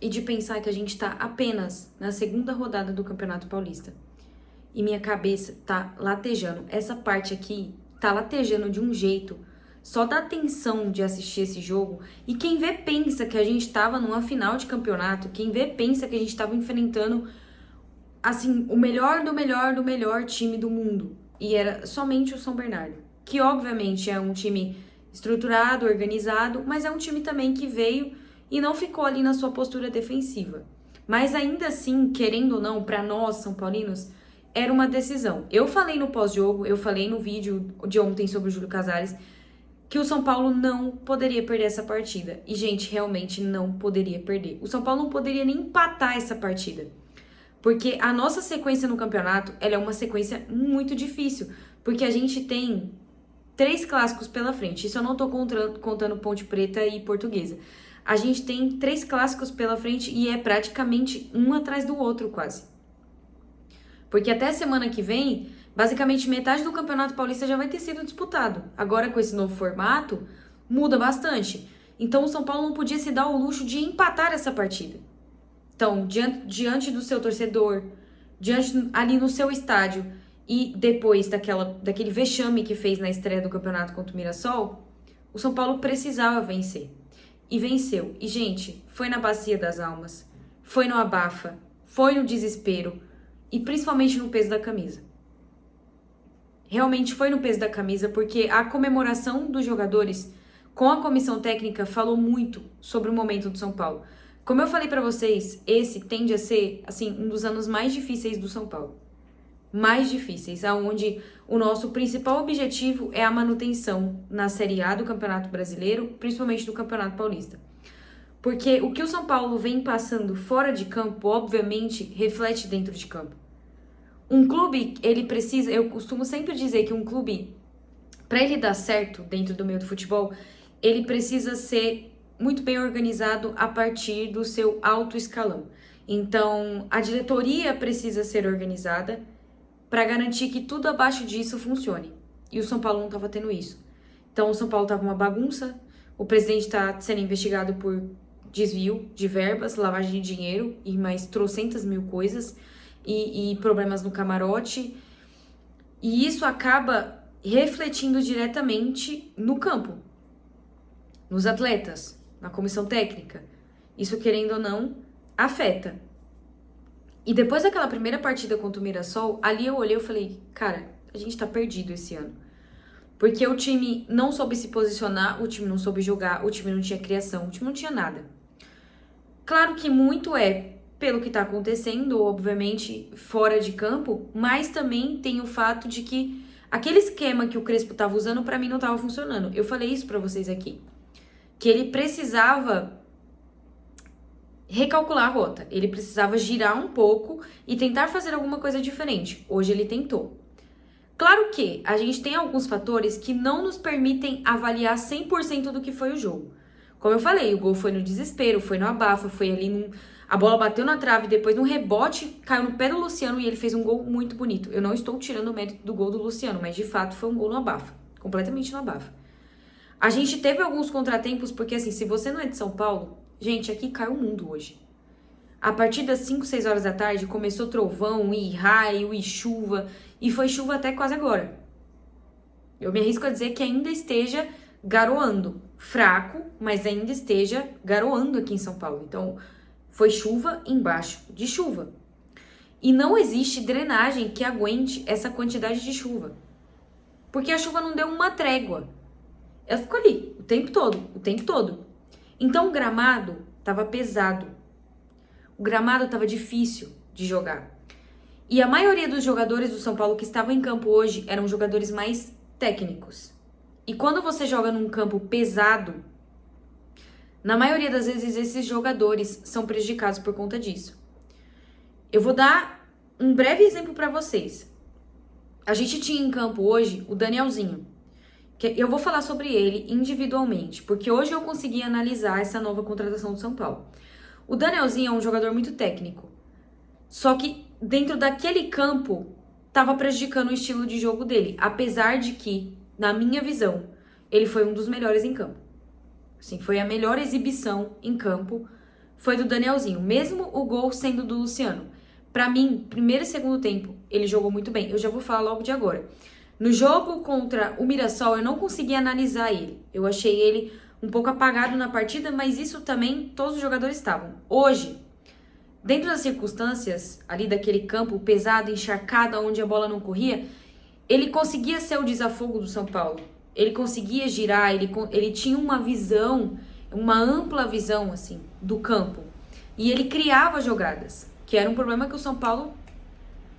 e de pensar que a gente tá apenas na segunda rodada do Campeonato Paulista. E minha cabeça tá latejando. Essa parte aqui tá latejando de um jeito. Só dá tensão de assistir esse jogo. E quem vê pensa que a gente tava numa final de campeonato. Quem vê pensa que a gente tava enfrentando, assim, o melhor do melhor do melhor time do mundo. E era somente o São Bernardo. Que obviamente é um time estruturado, organizado, mas é um time também que veio e não ficou ali na sua postura defensiva. Mas ainda assim, querendo ou não, para nós, São Paulinos, era uma decisão. Eu falei no pós-jogo, eu falei no vídeo de ontem sobre o Júlio Casares, que o São Paulo não poderia perder essa partida. E, gente, realmente não poderia perder. O São Paulo não poderia nem empatar essa partida. Porque a nossa sequência no campeonato, ela é uma sequência muito difícil. Porque a gente tem 3 clássicos pela frente. Isso eu não tô contando Ponte Preta e Portuguesa. A gente tem 3 clássicos pela frente e é praticamente um atrás do outro quase. Porque até semana que vem, basicamente metade do Campeonato Paulista já vai ter sido disputado. Agora com esse novo formato, muda bastante. Então o São Paulo não podia se dar o luxo de empatar essa partida. Então, diante do seu torcedor, diante ali no seu estádio e depois daquele vexame que fez na estreia do campeonato contra o Mirassol, o São Paulo precisava vencer. E venceu. E, gente, foi na Bacia das Almas, foi no abafa, foi no desespero e principalmente no peso da camisa. Realmente foi no peso da camisa, porque a comemoração dos jogadores com a comissão técnica falou muito sobre o momento do São Paulo. Como eu falei pra vocês, esse tende a ser, assim, um dos anos mais difíceis do São Paulo. Mais difíceis, aonde o nosso principal objetivo é a manutenção na Série A do Campeonato Brasileiro, principalmente do Campeonato Paulista. Porque o que o São Paulo vem passando fora de campo, obviamente, reflete dentro de campo. Um clube, ele precisa, eu costumo sempre dizer que um clube, para ele dar certo dentro do meio do futebol, ele precisa ser muito bem organizado a partir do seu alto escalão. Então, a diretoria precisa ser organizada para garantir que tudo abaixo disso funcione. E o São Paulo não estava tendo isso. Então, o São Paulo estava uma bagunça, o presidente está sendo investigado por desvio de verbas, lavagem de dinheiro e mais trocentas mil coisas, e problemas no camarote. E isso acaba refletindo diretamente no campo, nos atletas, na comissão técnica. Isso, querendo ou não, afeta. E depois daquela primeira partida contra o Mirassol, ali eu olhei e falei, cara, a gente tá perdido esse ano. Porque o time não soube se posicionar, o time não soube jogar, o time não tinha criação, o time não tinha nada. Claro que muito é pelo que tá acontecendo, obviamente, fora de campo, mas também tem o fato de que aquele esquema que o Crespo tava usando, pra mim, não tava funcionando. Eu falei isso pra vocês aqui. Que ele precisava recalcular a rota. Ele precisava girar um pouco e tentar fazer alguma coisa diferente. Hoje ele tentou. Claro que a gente tem alguns fatores que não nos permitem avaliar 100% do que foi o jogo. Como eu falei, o gol foi no desespero, foi no abafa, foi ali a bola bateu na trave, depois num rebote, caiu no pé do Luciano e ele fez um gol muito bonito. Eu não estou tirando o mérito do gol do Luciano, mas de fato foi um gol no abafa. Completamente no abafa. A gente teve alguns contratempos, porque assim, se você não é de São Paulo, gente, aqui cai o mundo hoje. A partir das 5, 6 horas da tarde, começou trovão e raio e chuva, e foi chuva até quase agora. Eu me arrisco a dizer que ainda esteja garoando. Fraco, mas ainda esteja garoando aqui em São Paulo. Então, foi chuva embaixo de chuva. E não existe drenagem que aguente essa quantidade de chuva. Porque a chuva não deu uma trégua. Ela ficou ali o tempo todo. Então o gramado estava pesado. O gramado estava difícil de jogar. E a maioria dos jogadores do São Paulo que estavam em campo hoje eram jogadores mais técnicos. E quando você joga num campo pesado, na maioria das vezes esses jogadores são prejudicados por conta disso. Eu vou dar um breve exemplo para vocês. A gente tinha em campo hoje o Danielzinho. Eu vou falar sobre ele individualmente, porque hoje eu consegui analisar essa nova contratação do São Paulo. O Danielzinho é um jogador muito técnico, só que dentro daquele campo estava prejudicando o estilo de jogo dele, apesar de que, na minha visão, ele foi um dos melhores em campo. Assim, foi a melhor exibição em campo, foi do Danielzinho, mesmo o gol sendo do Luciano. Pra mim, primeiro e segundo tempo, ele jogou muito bem. Eu já vou falar logo de agora. No jogo contra o Mirassol, eu não consegui analisar ele. Eu achei ele um pouco apagado na partida, mas isso também todos os jogadores estavam. Hoje, dentro das circunstâncias ali daquele campo pesado, encharcado, onde a bola não corria, ele conseguia ser o desafogo do São Paulo. Ele conseguia girar, ele tinha uma visão, uma ampla visão assim do campo. E ele criava jogadas, que era um problema que o São Paulo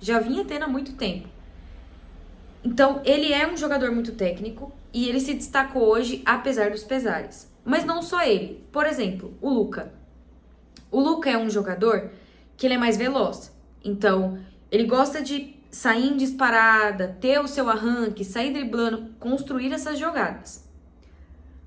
já vinha tendo há muito tempo. Então, ele é um jogador muito técnico e ele se destacou hoje, apesar dos pesares. Mas não só ele. Por exemplo, o Luca. O Luca é um jogador que ele é mais veloz. Então, ele gosta de sair em disparada, ter o seu arranque, sair driblando, construir essas jogadas.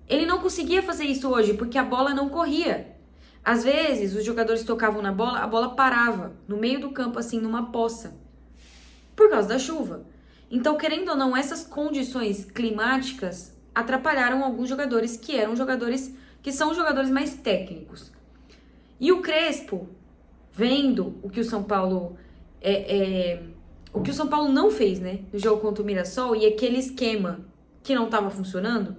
Ele não conseguia fazer isso hoje porque a bola não corria. Às vezes, os jogadores tocavam na bola, a bola parava no meio do campo, assim, numa poça, por causa da chuva. Então, querendo ou não, essas condições climáticas atrapalharam alguns jogadores que são jogadores mais técnicos. E o Crespo, vendo o que o São Paulo o que o São Paulo não fez, né, no jogo contra o Mirassol, e aquele esquema que não estava funcionando,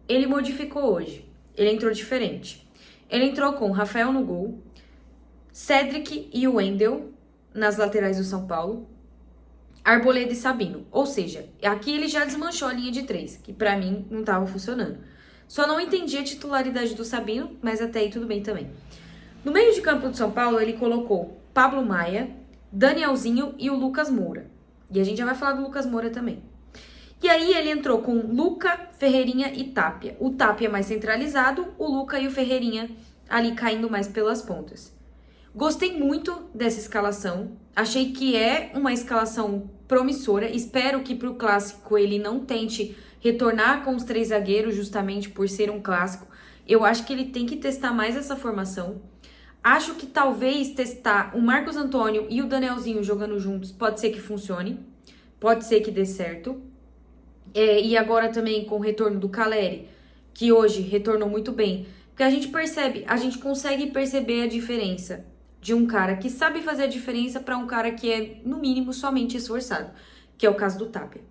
ele modificou hoje. Ele entrou diferente. Ele entrou com o Rafael no gol, Cedric e o Wendel nas laterais do São Paulo, Arboleda e Sabino. Ou seja, aqui ele já desmanchou a linha de 3, que pra mim não estava funcionando. Só não entendi a titularidade do Sabino, mas até aí tudo bem também. No meio de campo do São Paulo, ele colocou Pablo Maia, Danielzinho e o Lucas Moura. E a gente já vai falar do Lucas Moura também. E aí ele entrou com Luca, Ferreirinha e Tapia. O Tapia mais centralizado, o Luca e o Ferreirinha ali caindo mais pelas pontas. Gostei muito dessa escalação. Achei que é uma escalação promissora. Espero que para o clássico ele não tente retornar com os 3 zagueiros, justamente por ser um clássico. Eu acho que ele tem que testar mais essa formação. Acho que talvez testar o Marcos Antônio e o Danielzinho jogando juntos pode ser que funcione. Pode ser que dê certo. E agora também com o retorno do Caleri, que hoje retornou muito bem. Porque a gente consegue perceber a diferença de um cara que sabe fazer a diferença para um cara que é, no mínimo, somente esforçado, que é o caso do Tapia.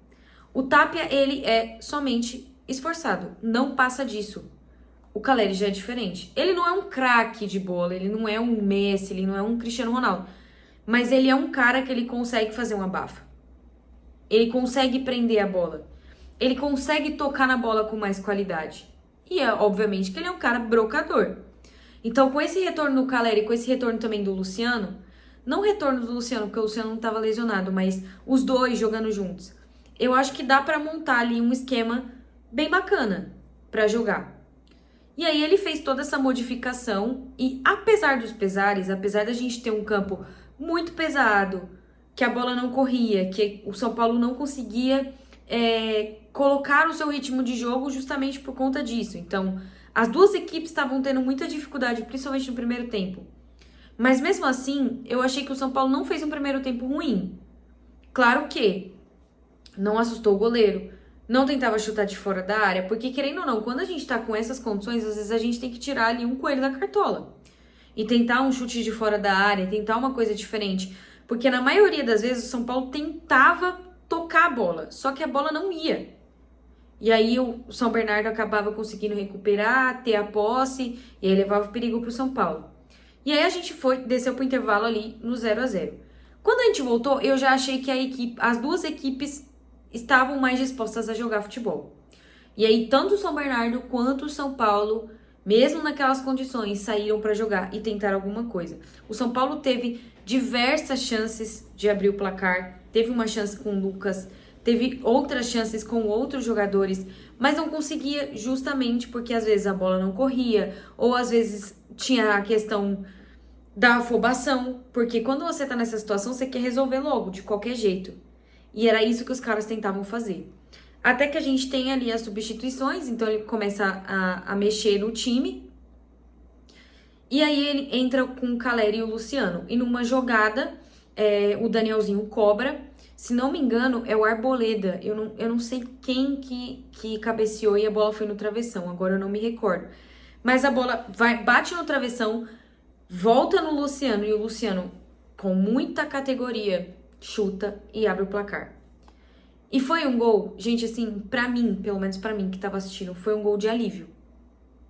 O Tapia, ele é somente esforçado, não passa disso. O Caleri já é diferente. Ele não é um craque de bola, ele não é um Messi, ele não é um Cristiano Ronaldo, mas ele é um cara que ele consegue fazer uma abafa. Ele consegue prender a bola. Ele consegue tocar na bola com mais qualidade. E obviamente que ele é um cara brocador. Então, com esse retorno do Caleri, com esse retorno também do Luciano, não o retorno do Luciano, porque o Luciano não estava lesionado, mas os dois jogando juntos, eu acho que dá para montar ali um esquema bem bacana para jogar. E aí ele fez toda essa modificação e, apesar dos pesares, apesar da gente ter um campo muito pesado, que a bola não corria, que o São Paulo não conseguia colocar o seu ritmo de jogo justamente por conta disso. Então, as duas equipes estavam tendo muita dificuldade, principalmente no primeiro tempo. Mas mesmo assim, eu achei que o São Paulo não fez um primeiro tempo ruim. Claro que não assustou o goleiro, não tentava chutar de fora da área, porque querendo ou não, quando a gente tá com essas condições, às vezes a gente tem que tirar ali um coelho da cartola. E tentar um chute de fora da área, tentar uma coisa diferente. Porque na maioria das vezes o São Paulo tentava tocar a bola, só que a bola não ia. E aí o São Bernardo acabava conseguindo recuperar, ter a posse, e aí levava perigo pro São Paulo. E aí a gente desceu pro intervalo ali no 0-0. Quando a gente voltou, eu já achei que as duas equipes estavam mais dispostas a jogar futebol. E aí tanto o São Bernardo quanto o São Paulo, mesmo naquelas condições, saíram para jogar e tentar alguma coisa. O São Paulo teve diversas chances de abrir o placar, teve uma chance com o Lucas, teve outras chances com outros jogadores, mas não conseguia justamente porque às vezes a bola não corria, ou às vezes tinha a questão da afobação, porque quando você tá nessa situação, você quer resolver logo, de qualquer jeito. E era isso que os caras tentavam fazer. Até que a gente tem ali as substituições, então ele começa a mexer no time. E aí ele entra com o Caleri e o Luciano. E numa jogada, o Danielzinho cobra. Se não me engano, é o Arboleda. Eu não sei quem que cabeceou e a bola foi no travessão. Agora eu não me recordo. Mas a bola bate no travessão, volta no Luciano e o Luciano, com muita categoria, chuta e abre o placar. E foi um gol, gente, assim, pra mim, pelo menos pra mim que tava assistindo, foi um gol de alívio.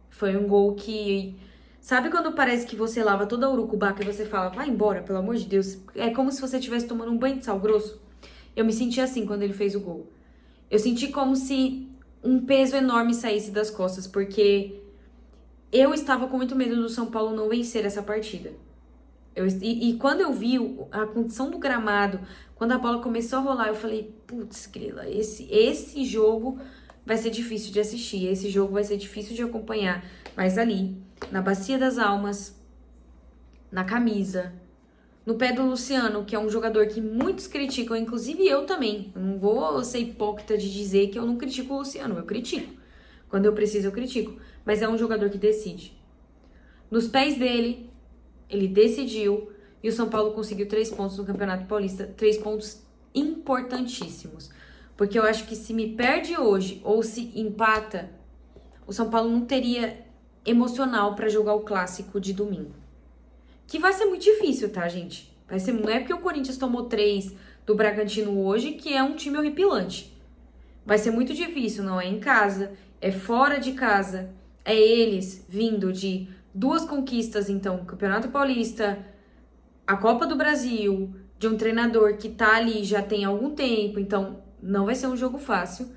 Foi um gol que... Sabe quando parece que você lava toda a urucubaca e você fala, vai embora, pelo amor de Deus? É como se você estivesse tomando um banho de sal grosso. Eu me senti assim quando ele fez o gol. Eu senti como se um peso enorme saísse das costas, porque eu estava com muito medo do São Paulo não vencer essa partida. E quando eu vi a condição do gramado, quando a bola começou a rolar, eu falei, putz, grila, esse jogo vai ser difícil de assistir, esse jogo vai ser difícil de acompanhar. Mas ali, na Bacia das Almas, na camisa, no pé do Luciano, que é um jogador que muitos criticam, inclusive eu também. Eu não vou ser hipócrita de dizer que eu não critico o Luciano, eu critico. Quando eu preciso, eu critico. Mas é um jogador que decide. Nos pés dele, ele decidiu e o São Paulo conseguiu 3 pontos no Campeonato Paulista. 3 pontos importantíssimos. Porque eu acho que se me perde hoje ou se empata, o São Paulo não teria emocional para jogar o clássico de domingo. Que vai ser muito difícil, tá, gente? Não é porque o Corinthians tomou 3 do Bragantino hoje que é um time horripilante. Vai ser muito difícil, não é em casa, é fora de casa. É eles vindo de 2 conquistas, então, o Campeonato Paulista, a Copa do Brasil, de um treinador que tá ali já tem algum tempo, então não vai ser um jogo fácil,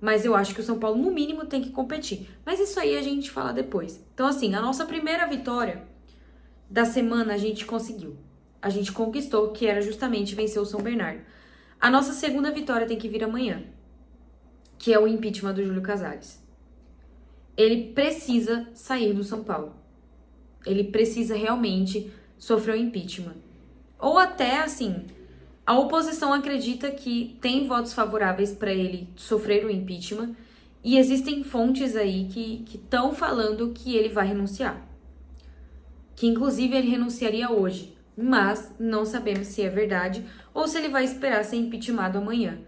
mas eu acho que o São Paulo, no mínimo, tem que competir. Mas isso aí a gente fala depois. Então, assim, a nossa primeira vitória da semana a gente conseguiu. A gente conquistou, que era justamente vencer o São Bernardo. A nossa segunda vitória tem que vir amanhã, que é o impeachment do Júlio Casares. Ele precisa sair do São Paulo. Ele precisa realmente sofrer o impeachment. Ou até, assim, a oposição acredita que tem votos favoráveis para ele sofrer o impeachment e existem fontes aí que estão falando que ele vai renunciar. Que, inclusive, ele renunciaria hoje. Mas não sabemos se é verdade ou se ele vai esperar ser impeachmentado amanhã.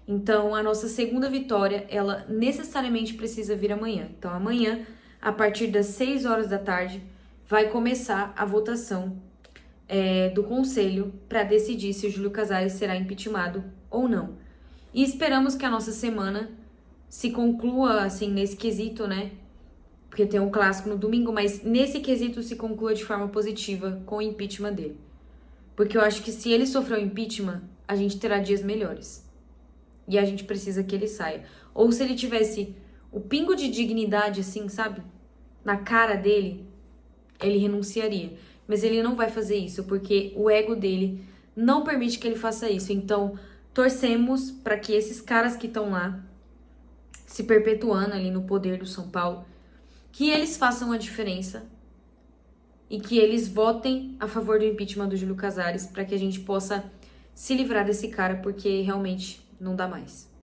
Então, a nossa segunda vitória, ela necessariamente precisa vir amanhã. Então, amanhã, a partir das 6 horas da tarde, vai começar a votação do Conselho para decidir se o Júlio Casares será impeachmentado ou não. E esperamos que a nossa semana se conclua, assim, nesse quesito, né? Porque tem um clássico no domingo, mas nesse quesito se conclua de forma positiva com o impeachment dele. Porque eu acho que se ele sofrer o impeachment, a gente terá dias melhores. E a gente precisa que ele saia. Ou se ele tivesse o pingo de dignidade, assim, sabe? Na cara dele, ele renunciaria. Mas ele não vai fazer isso, porque o ego dele não permite que ele faça isso. Então, torcemos para que esses caras que estão lá, se perpetuando ali no poder do São Paulo, que eles façam a diferença e que eles votem a favor do impeachment do Júlio Casares para que a gente possa se livrar desse cara, porque realmente não dá mais.